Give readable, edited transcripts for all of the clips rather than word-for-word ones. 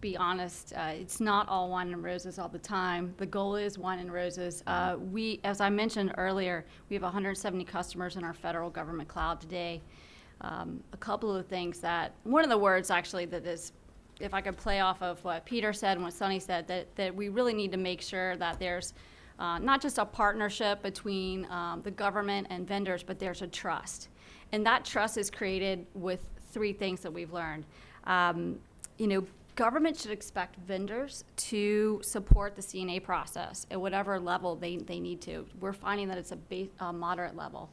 be honest, it's not all wine and roses all the time. The goal is wine and roses. As I mentioned earlier, we have 170 customers in our federal government cloud today. A couple of things one of the words actually that is, if I could play off of what Peter said and what Sonny said, that we really need to make sure that there's not just a partnership between the government and vendors, but there's a trust. And that trust is created with three things that we've learned. Government should expect vendors to support the CNA process at whatever level they need to. We're finding that it's a moderate level.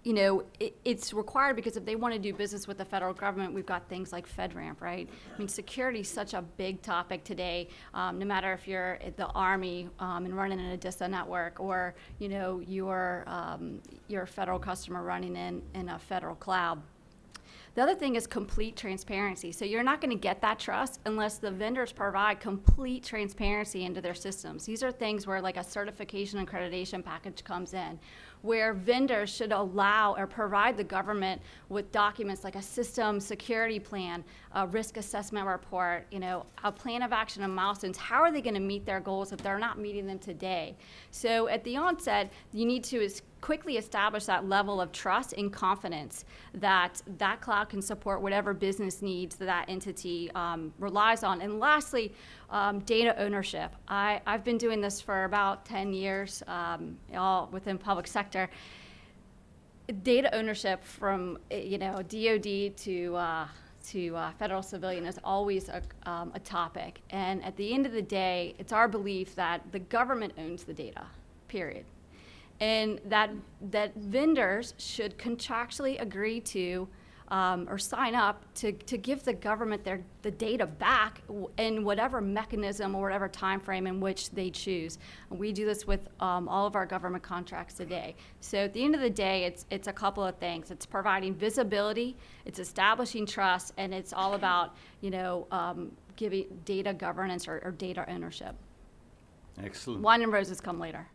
It's required because if they want to do business with the federal government, we've got things like FedRAMP, right? I mean, security is such a big topic today, no matter if you're at the Army and running in a DISA network, or, you're a federal customer running in a federal cloud. The other thing is complete transparency. So you're not going to get that trust unless the vendors provide complete transparency into their systems. These are things where like a certification and accreditation package comes in, where vendors should allow or provide the government with documents like a system security plan, a risk assessment report, a plan of action and milestones. How are they going to meet their goals if they're not meeting them today? So at the onset, you need to quickly establish that level of trust and confidence that that cloud can support whatever business needs that entity relies on. And lastly, data ownership. I've been doing this for about 10 years, all within public sector. Data ownership from DoD to federal civilian is always a topic. And at the end of the day, it's our belief that the government owns the data, period. And that vendors should contractually agree to or sign up to give the government the data back in whatever mechanism or whatever time frame in which they choose. And we do this with all of our government contracts today. So at the end of the day, it's a couple of things. It's providing visibility, it's establishing trust, and it's all about giving data governance or data ownership. Excellent. Wine and roses come later.